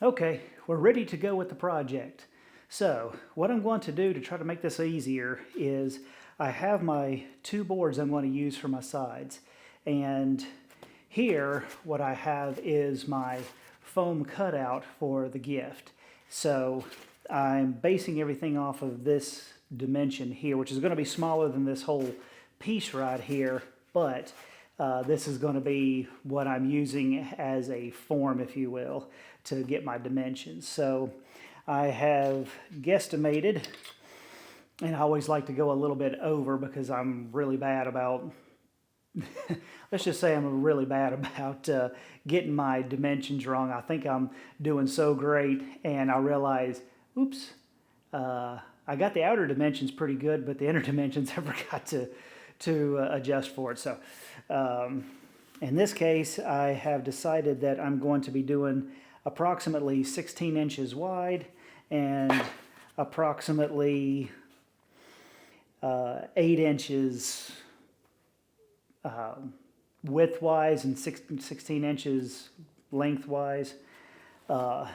Okay, we're ready to go with the project. So what I'm going to do to try to make this easier is I have my two boards I'm going to use for my sides. And here what I have is my foam cutout for the gift. So I'm basing everything off of this dimension here, which is going to be smaller than this whole piece right here, but this is going to be what I'm using as a form, if you will, to get my dimensions. So I have guesstimated, and I always like to go a little bit over because I'm really bad about, let's just say I'm really bad about getting my dimensions wrong. I think I'm doing so great, and I realize, oops, I got the outer dimensions pretty good, but the inner dimensions I forgot to adjust for it. So in this case, I have decided that I'm going to be doing approximately 16 inches wide and approximately 8 inches width-wise and 16 inches lengthwise. And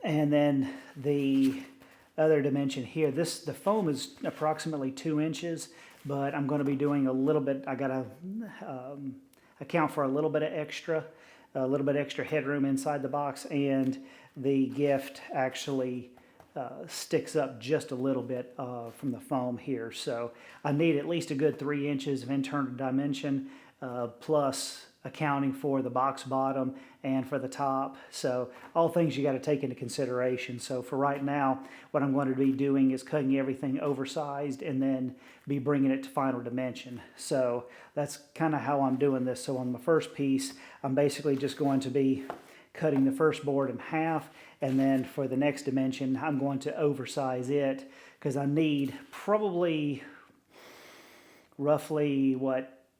then the other dimension here, the foam is approximately 2 inches, but I'm going to be doing a little bit. I got to account for a little bit extra headroom inside the box, and the gift actually sticks up just a little bit from the foam here. So I need at least a good 3 inches of internal dimension, plus accounting for the box bottom and for the top. So all things you got to take into consideration. So for right now, what I'm going to be doing is cutting everything oversized and then be bringing it to final dimension. So that's kind of how I'm doing this. So on the first piece, I'm basically just going to be cutting the first board in half, and then for the next dimension, I'm going to oversize it because I need probably roughly,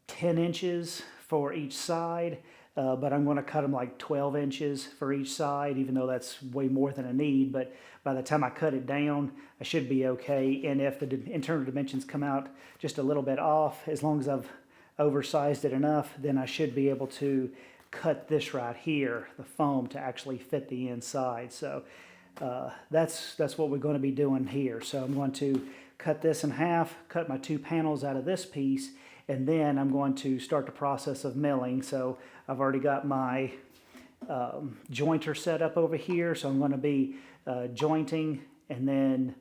10 inches for each side, but I'm going to cut them like 12 inches for each side, even though that's way more than I need. But by the time I cut it down, I should be okay. And if the internal dimensions come out just a little bit off, as long as I've oversized it enough, then I should be able to cut this right here, the foam, to actually fit the inside. So that's what we're going to be doing here. So I'm going to cut this in half, cut my 2 panels out of this piece, and then I'm going to start the process of milling. So I've already got my jointer set up over here, so I'm going to be jointing and then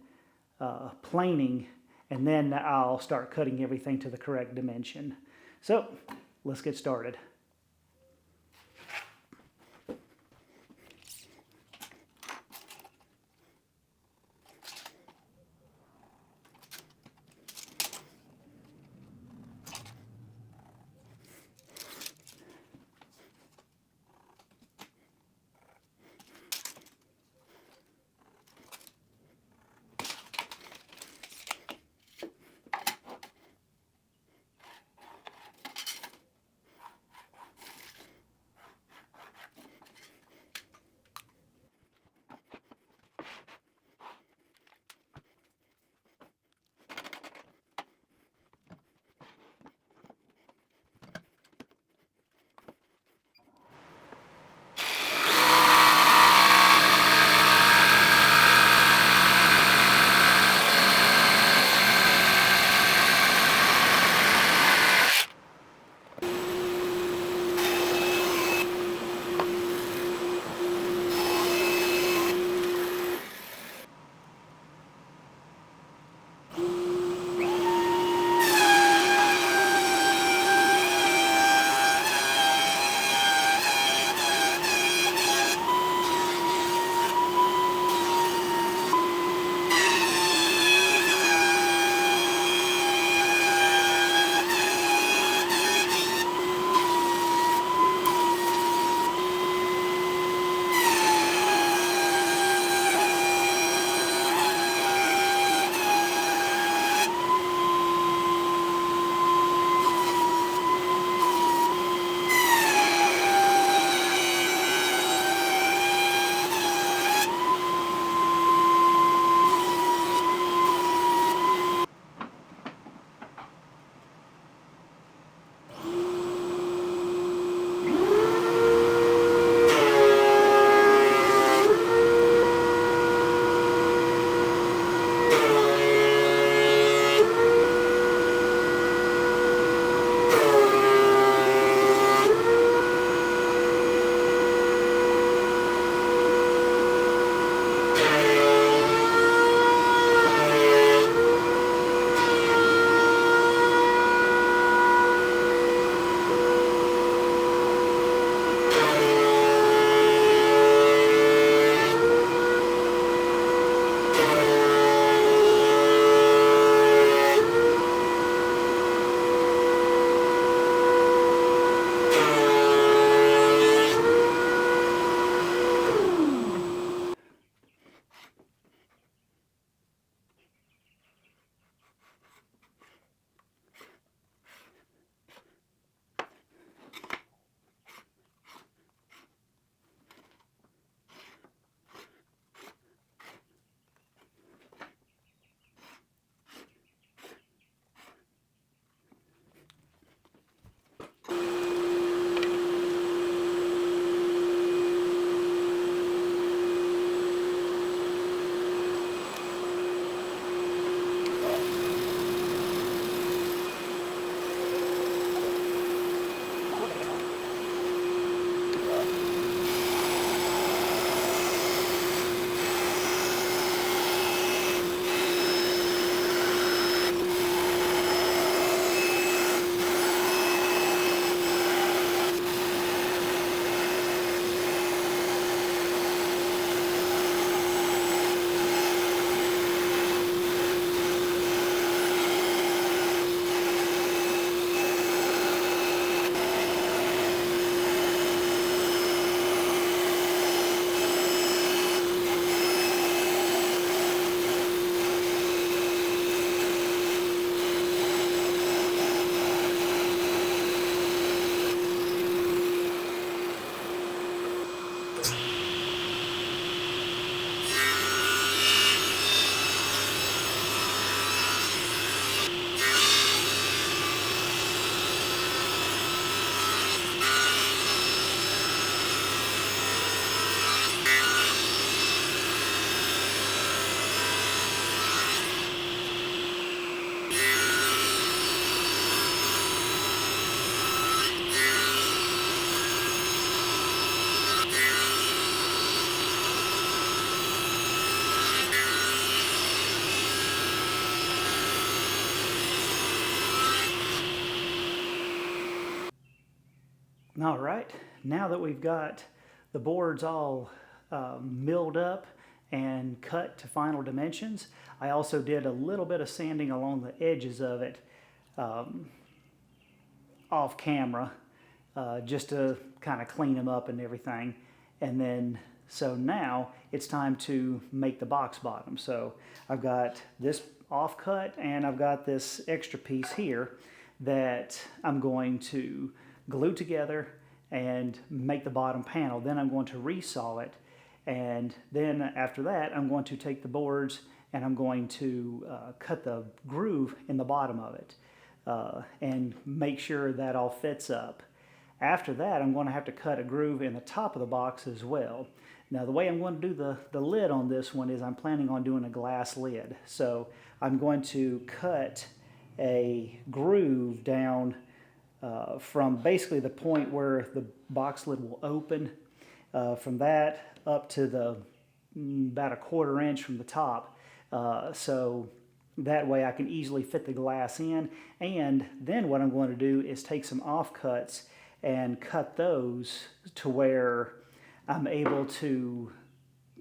planing, and then I'll start cutting everything to the correct dimension. So let's get started. All right, now that we've got the boards all milled up and cut to final dimensions, I also did a little bit of sanding along the edges of it off camera just to kind of clean them up and everything. And then, so now it's time to make the box bottom. So I've got this off cut and I've got this extra piece here that I'm going to glue together and make the bottom panel. Then I'm going to resaw it, and then after that I'm going to take the boards and I'm going to cut the groove in the bottom of it and make sure that all fits up. After that, I'm going to have to cut a groove in the top of the box as well. Now the way I'm going to do the lid on this one is I'm planning on doing a glass lid. So I'm going to cut a groove down from basically the point where the box lid will open, from that up to the about a 1/4 inch from the top. So that way I can easily fit the glass in. And then what I'm going to do is take some offcuts and cut those to where I'm able to,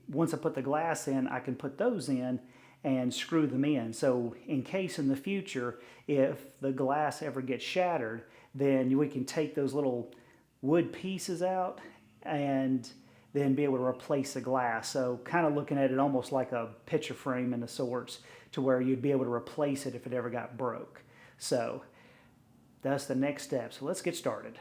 once I put the glass in, I can put those in and screw them in. So in case in the future, if the glass ever gets shattered, then we can take those little wood pieces out and then be able to replace the glass. So kind of looking at it almost like a picture frame in of sorts, to where you'd be able to replace it if it ever got broke. So that's the next step. So let's get started.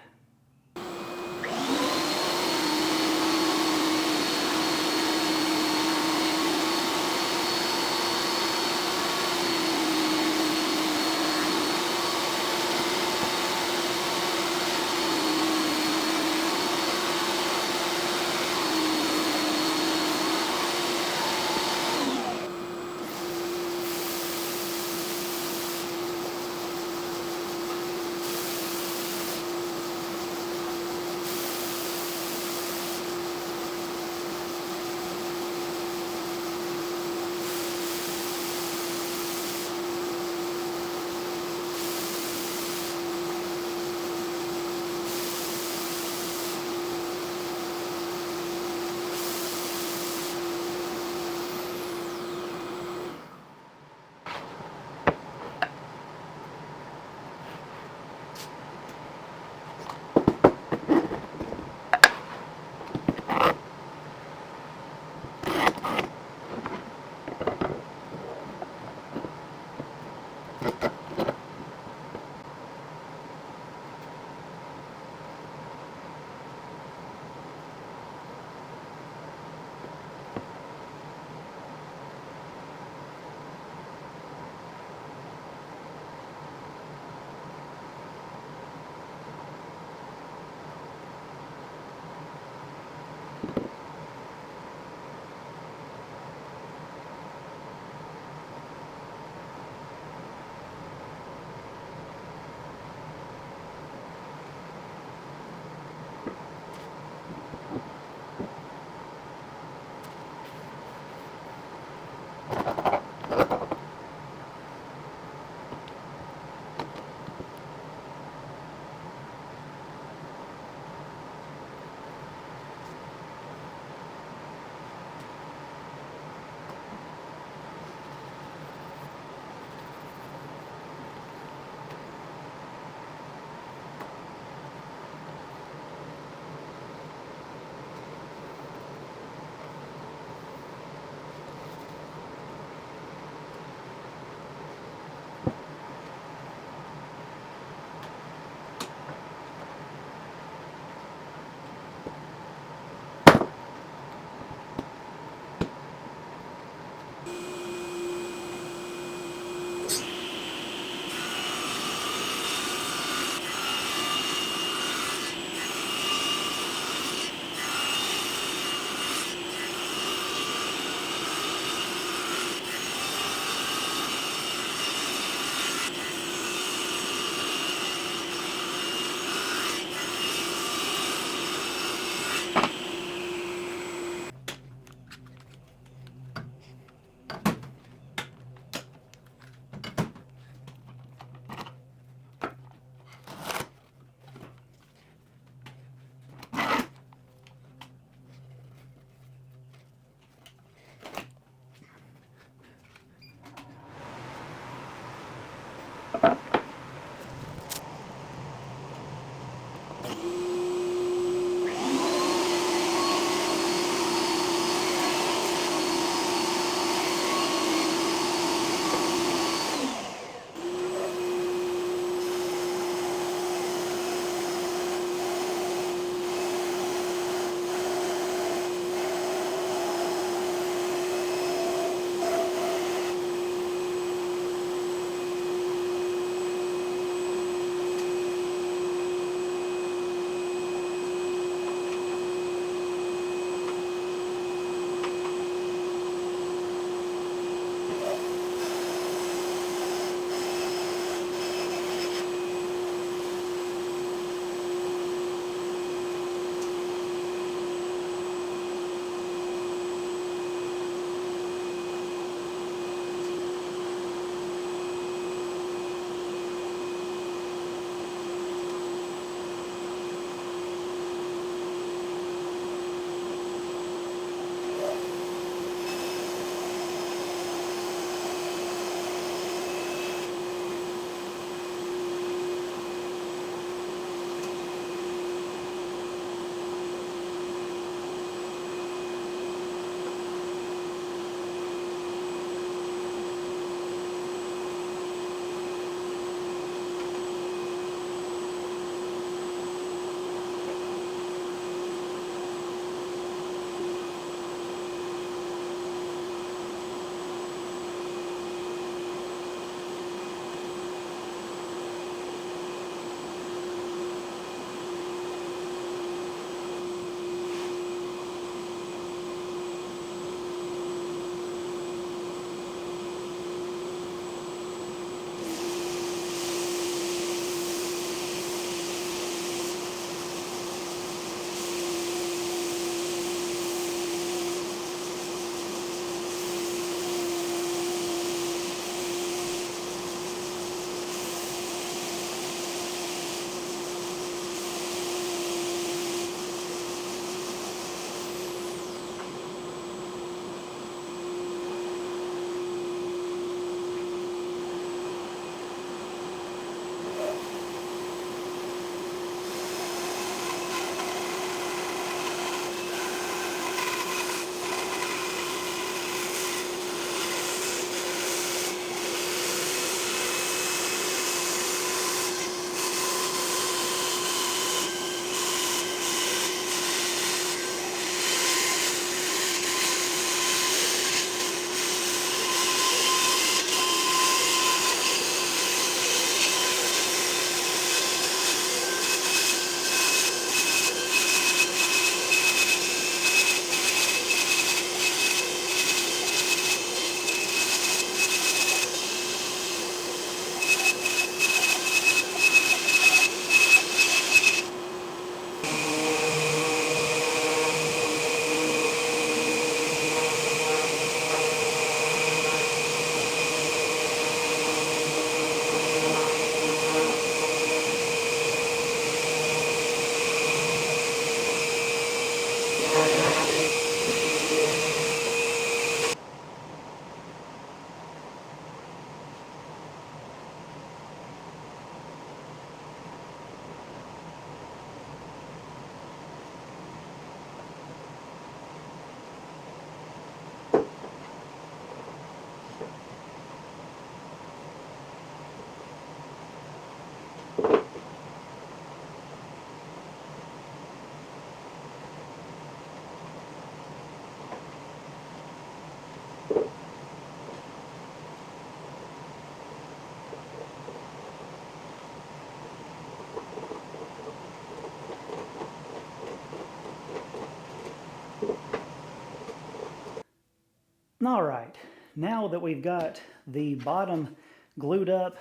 All right, now that we've got the bottom glued up,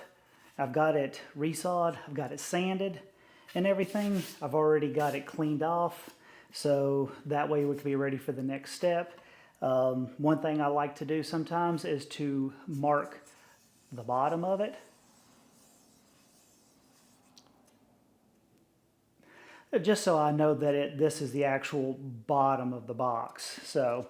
I've got it resawed, I've got it sanded and everything. I've already got it cleaned off, so that way we can be ready for the next step. One thing I like to do sometimes is to mark the bottom of it, just so I know that this is the actual bottom of the box. So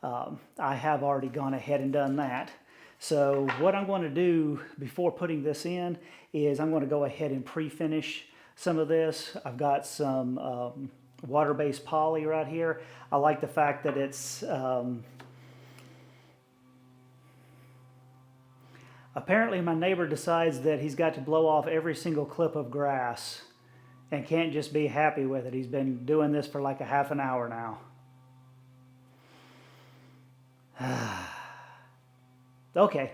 I have already gone ahead and done that. So what I'm going to do before putting this in is I'm going to go ahead and pre-finish some of this. I've got some water-based poly right here. I like the fact that it's apparently my neighbor decides that he's got to blow off every single clip of grass and can't just be happy with it. He's been doing this for like a half an hour now. Okay,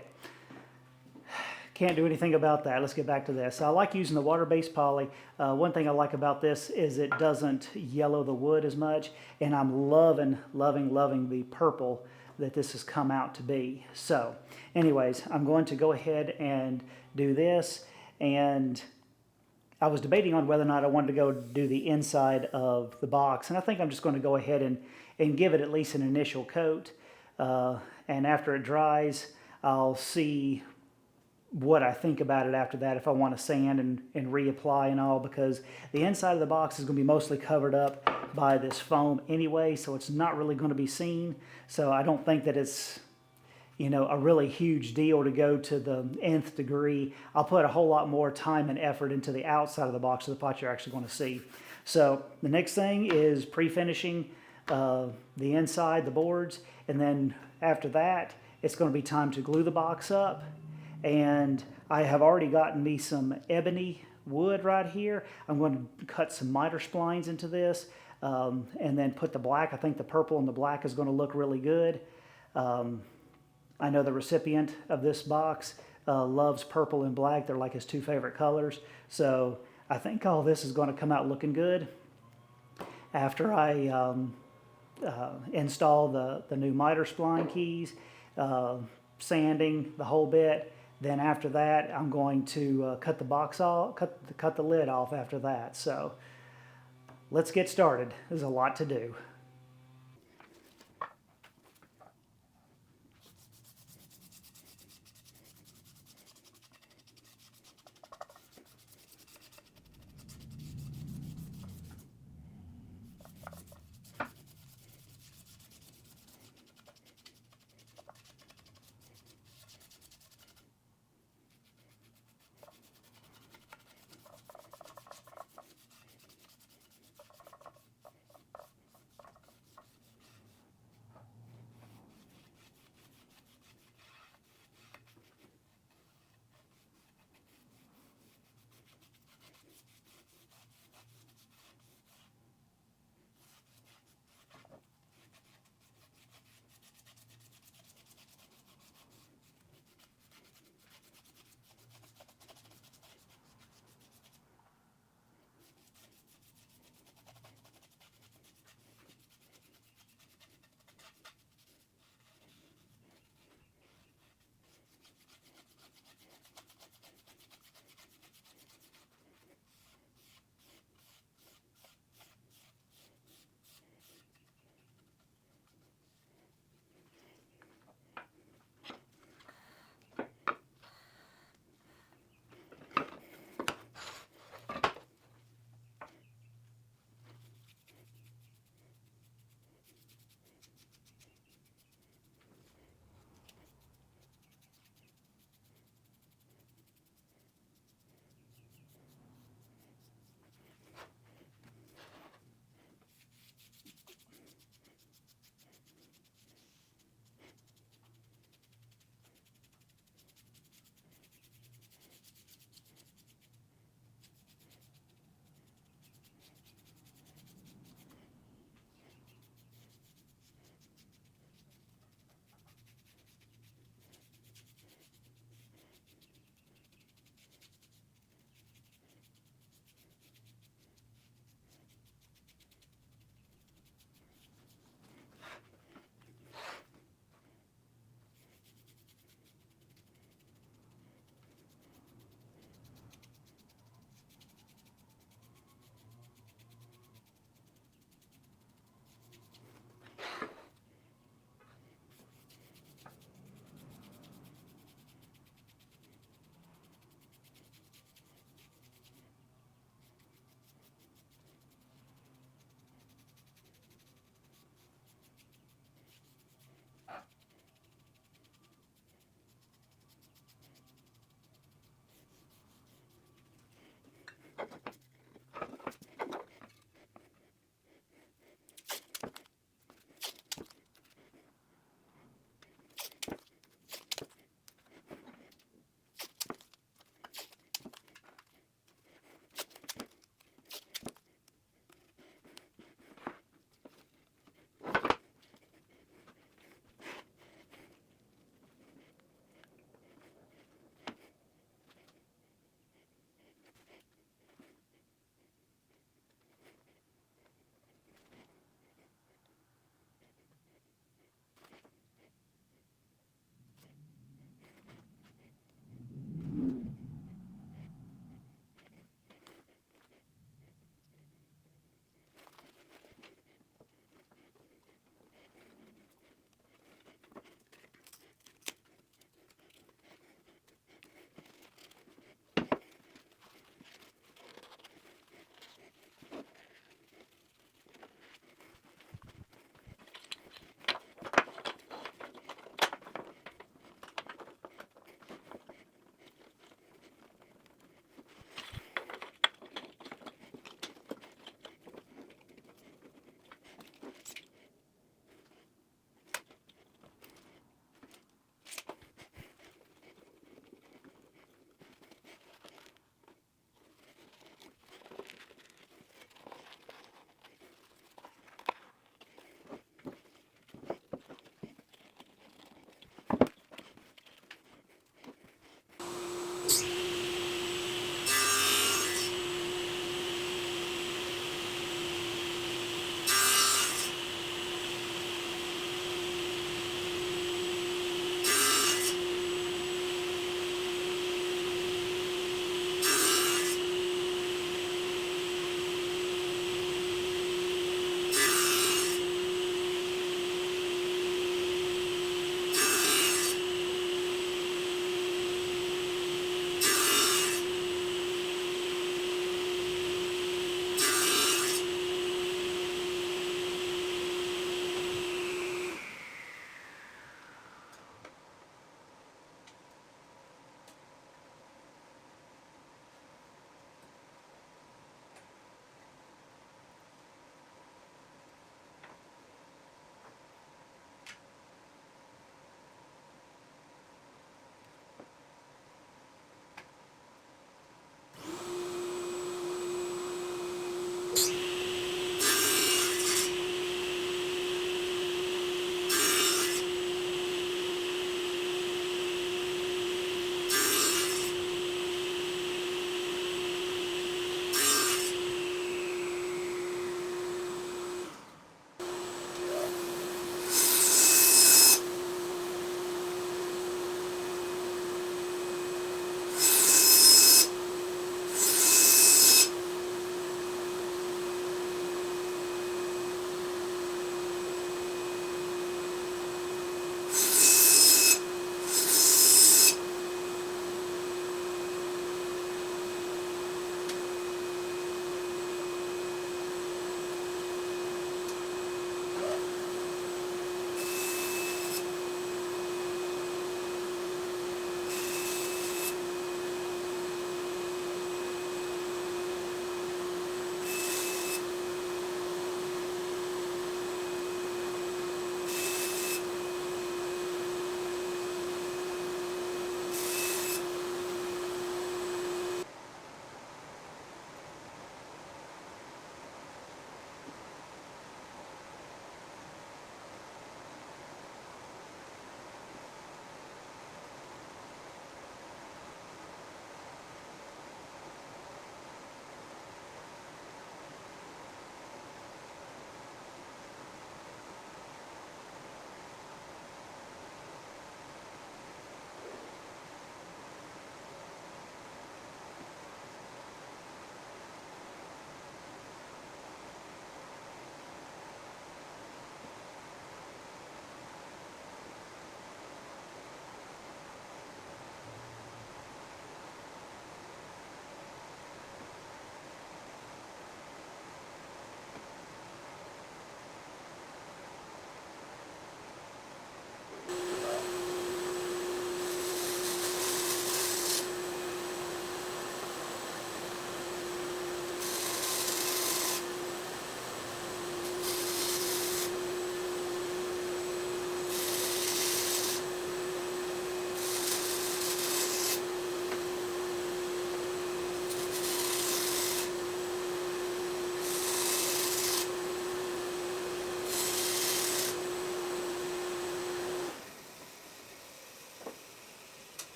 can't do anything about that. Let's get back to this. I like using the water-based poly. One thing I like about this is it doesn't yellow the wood as much, and I'm loving the purple that this has come out to be. So anyways, I'm going to go ahead and do this, and I was debating on whether or not I wanted to go do the inside of the box, and I think I'm just going to go ahead and give it at least an initial coat. And after it dries, I'll see what I think about it after that, if I want to sand and reapply and all, because the inside of the box is going to be mostly covered up by this foam anyway, so it's not really going to be seen. So I don't think that it's, you know, a really huge deal to go to the nth degree. I'll put a whole lot more time and effort into the outside of the box of the pot you're actually going to see. So the next thing is pre-finishing the inside, the boards, and then after that, it's going to be time to glue the box up. And I have already gotten me some ebony wood right here. I'm going to cut some miter splines into this and then put the black. I think the purple and the black is going to look really good. I know the recipient of this box loves purple and black. They're like his two favorite colors. So I think all this is going to come out looking good. After I install the new miter spline keys, sanding the whole bit. Then after that, I'm going to cut the box off, cut the lid off after that. So let's get started. There's a lot to do.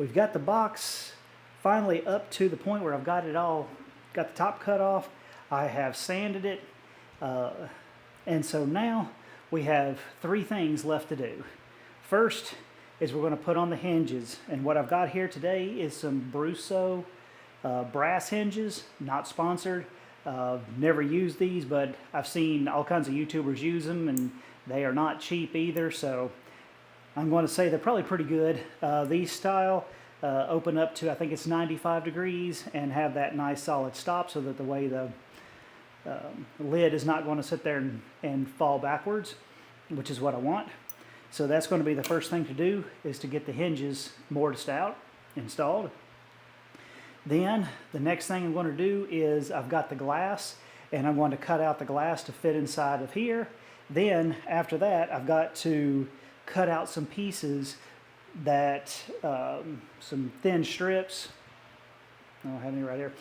we've got the box finally up to the point where I've got it all, got the top cut off. I have sanded it, and so now we have three things left to do. First is we're going to put on the hinges, and what I've got here today is some Brusso brass hinges, not sponsored. Never used these, but I've seen all kinds of YouTubers use them, and they are not cheap either, so I'm going to say they're probably pretty good. These style open up to, I think it's 95 degrees, and have that nice solid stop so that the way the lid is not going to sit there and fall backwards, which is what I want. So that's going to be the first thing to do, is to get the hinges mortised out, installed. Then the next thing I'm going to do is I've got the glass, and I'm going to cut out the glass to fit inside of here. Then after that, I've got to cut out some pieces that, some thin strips, I don't have any right here,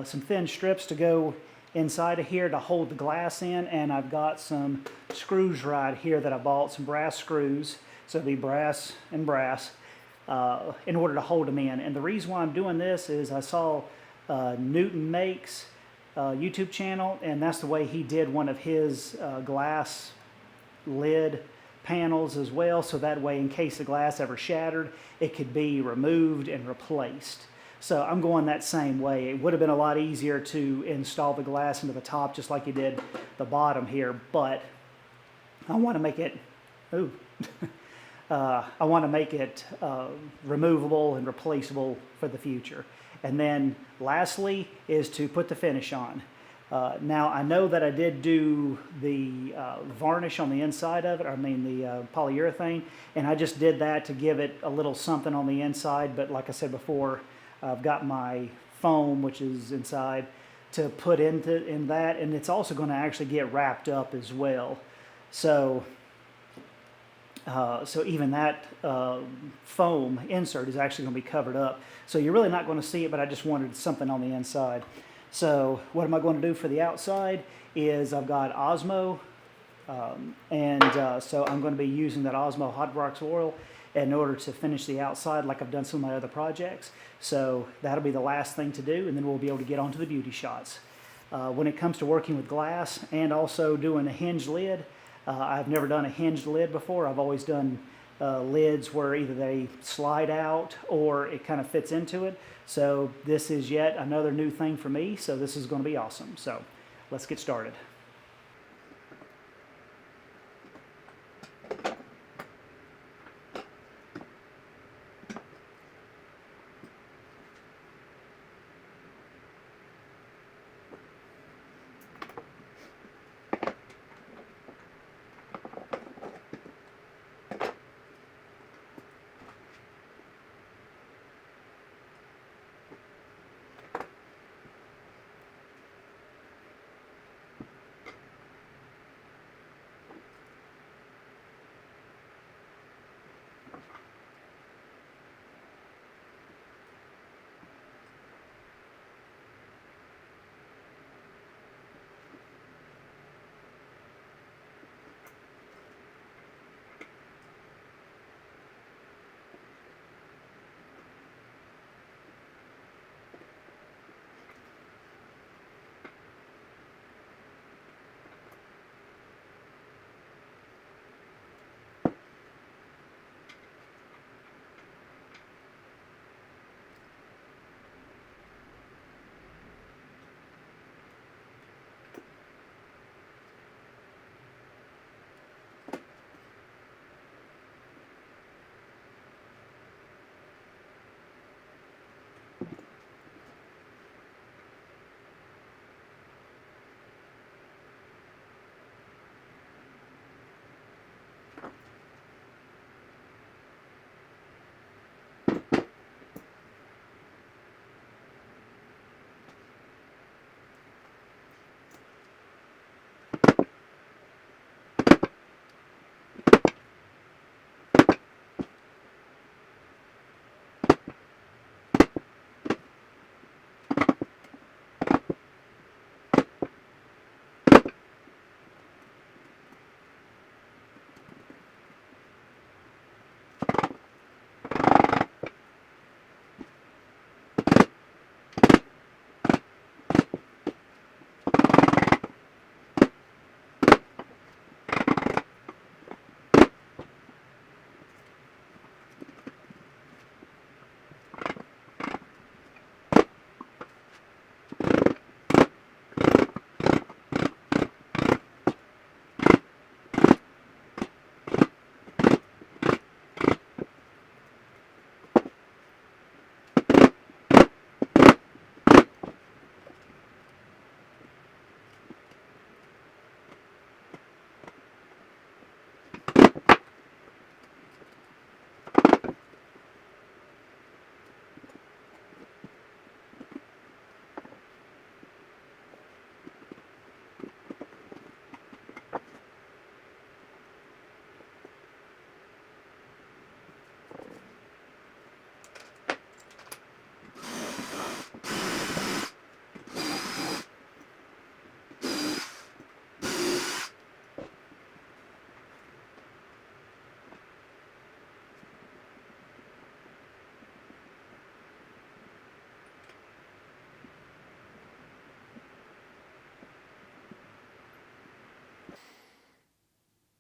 some thin strips to go inside of here to hold the glass in, and I've got some screws right here that I bought, some brass screws, so it'll be brass and brass, in order to hold them in. And the reason why I'm doing this is I saw Newton Makes YouTube channel, and that's the way he did one of his glass lid panels as well, so that way in case the glass ever shattered, it could be removed and replaced. So I'm going that same way. It would have been a lot easier to install the glass into the top just like you did the bottom here, but I want to make it, I want to make it removable and replaceable for the future. And then lastly is to put the finish on. Now I know that I did do the varnish on the inside of it, the polyurethane, and I just did that to give it a little something on the inside, but like I said before, I've got my foam, which is inside, to put in that, and it's also going to actually get wrapped up as well. So even that foam insert is actually going to be covered up. So you're really not going to see it, but I just wanted something on the inside. So what am I going to do for the outside is I've got Osmo, so I'm going to be using that Osmo hot wax oil in order to finish the outside like I've done some of my other projects. So that'll be the last thing to do, and then we'll be able to get onto the beauty shots. When it comes to working with glass and also doing a hinged lid, I've never done a hinged lid before. I've always done lids where either they slide out or it kind of fits into it. So this is yet another new thing for me, so this is going to be awesome. So let's get started.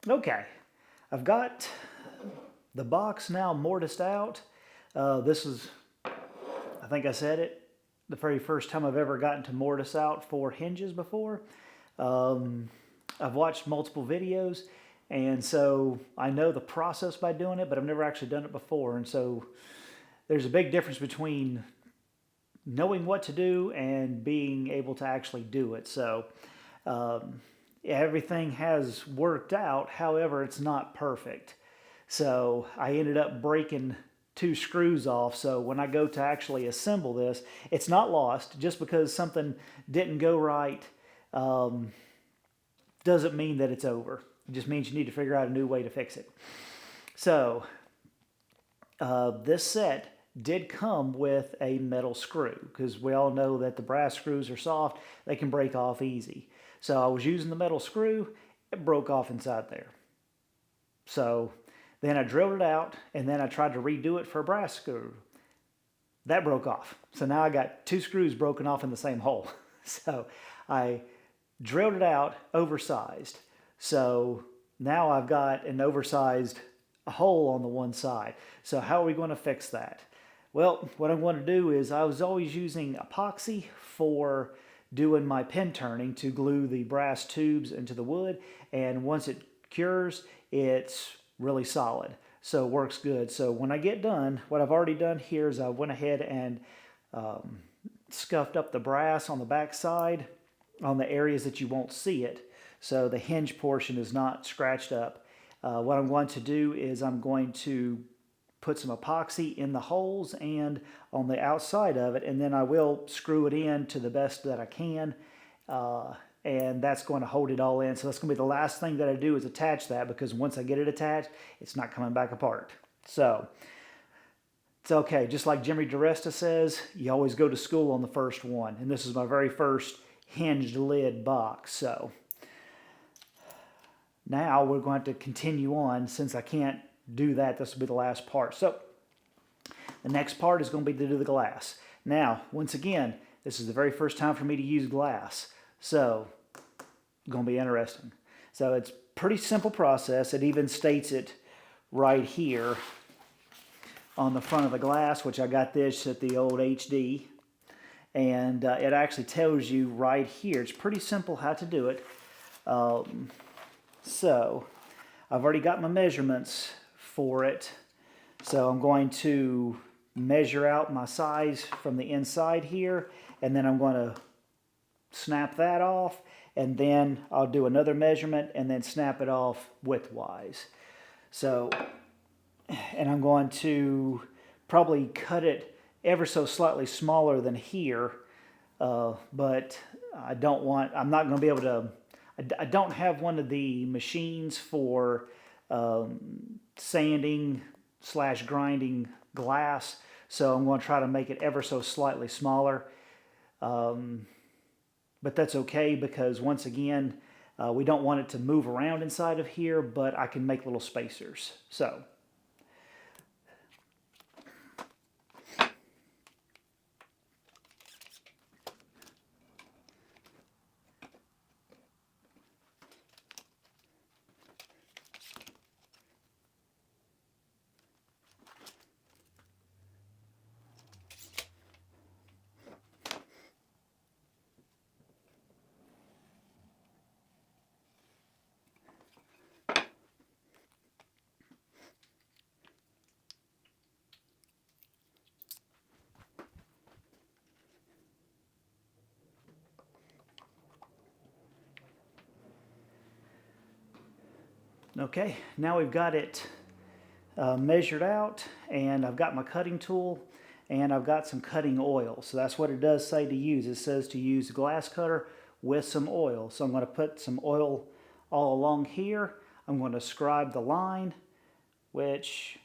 Okay, I've got the box now mortised out. This is, I think I said it, the very first time I've ever gotten to mortise out for hinges before. I've watched multiple videos, and so I know the process by doing it, but I've never actually done it before. And so there's a big difference between knowing what to do and being able to actually do it. So everything has worked out, however, it's not perfect. So I ended up breaking 2 screws off. So when I go to actually assemble this, it's not lost. Just because something didn't go right doesn't mean that it's over. It just means you need to figure out a new way to fix it. So this set did come with a metal screw, because we all know that the brass screws are soft. They can break off easy. So I was using the metal screw. It broke off inside there. So then I drilled it out, and then I tried to redo it for a brass screw. That broke off. So now I got 2 screws broken off in the same hole. So I drilled it out oversized. So now I've got an oversized hole on the one side. So how are we going to fix that? Well, what I'm going to do is, I was always using epoxy for doing my pin turning to glue the brass tubes into the wood, and once it cures, it's really solid, so it works good. So when I get done, what I've already done here is I went ahead and scuffed up the brass on the back side on the areas that you won't see it, so the hinge portion is not scratched up. What I'm going to do is I'm going to put some epoxy in the holes and on the outside of it, and then I will screw it in to the best that I can, and that's going to hold it all in. So that's going to be the last thing that I do, is attach that, because once I get it attached, it's not coming back apart. So it's okay. Just like Jimmy DiResta says, you always go to school on the first one, and this is my very first hinged lid box. So now we're going to continue on. Since I can't do that, this will be the last part. So the next part is going to be to do the glass. Now, once again, this is the very first time for me to use glass, so it's going to be interesting. So it's a pretty simple process. It even states it right here on the front of the glass, which I got this at the old HD, and it actually tells you right here. It's pretty simple how to do it. So I've already got my measurements for it, so I'm going to measure out my size from the inside here, and then I'm going to snap that off, and then I'll do another measurement and then snap it off widthwise. So, and I'm going to probably cut it ever so slightly smaller than here, but I'm not going to be able to, I don't have one of the machines for sanding / grinding glass, so I'm going to try to make it ever so slightly smaller. But that's okay, because once again, we don't want it to move around inside of here, but I can make little spacers. So okay, now we've got it measured out, and I've got my cutting tool, and I've got some cutting oil. So that's what it does say to use. It says to use a glass cutter with some oil. So I'm going to put some oil all along here. I'm going to scribe the line, which,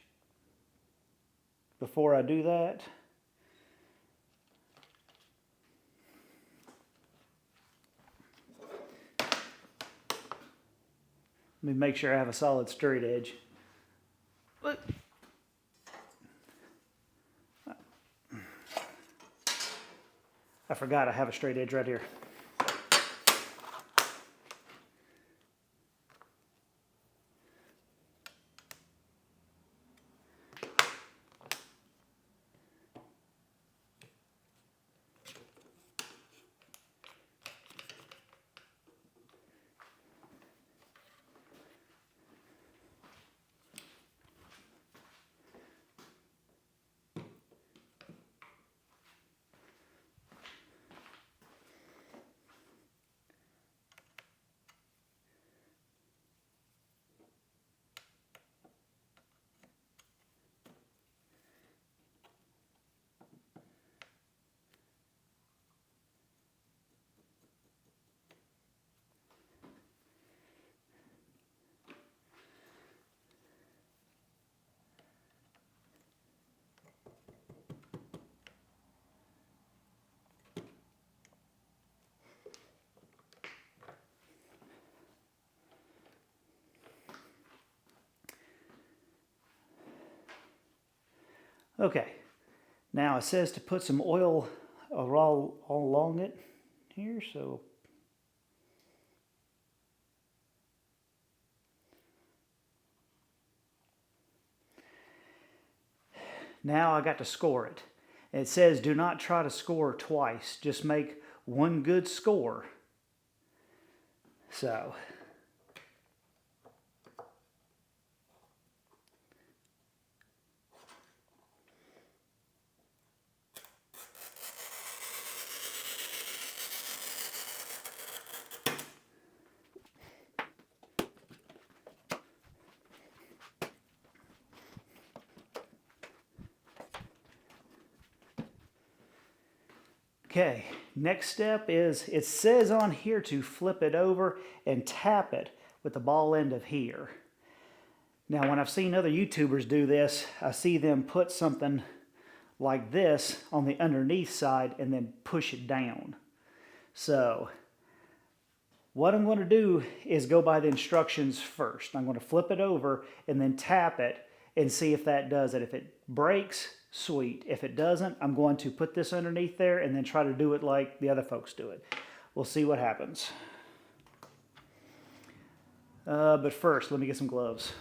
before I do that, let me make sure I have a solid straight edge. Look. I forgot I have a straight edge right here. Okay, now it says to put some oil all along it here, so now I got to score it. It says do not try to score twice, just make one good score. So okay, next step is, it says on here to flip it over and tap it with the ball end of here. Now, when I've seen other YouTubers do this, I see them put something like this on the underneath side and then push it down. So, what I'm going to do is go by the instructions first. I'm going to flip it over and then tap it and see if that does it. If it breaks, sweet. If it doesn't, I'm going to put this underneath there and then try to do it like the other folks do it. We'll see what happens. But first, let me get some gloves.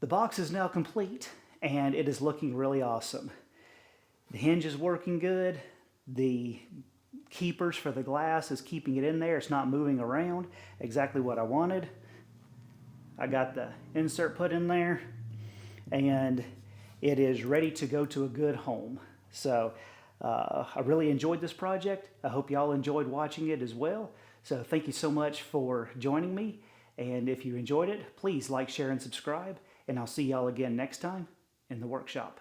The box is now complete and it is looking really awesome. The hinge is working good. The keepers for the glass is keeping it in there. It's not moving around. Exactly what I wanted. I got the insert put in there and it is ready to go to a good home. So I really enjoyed this project. I hope y'all enjoyed watching it as well. So thank you so much for joining me. And if you enjoyed it, please like, share, and subscribe. And I'll see y'all again next time in the workshop.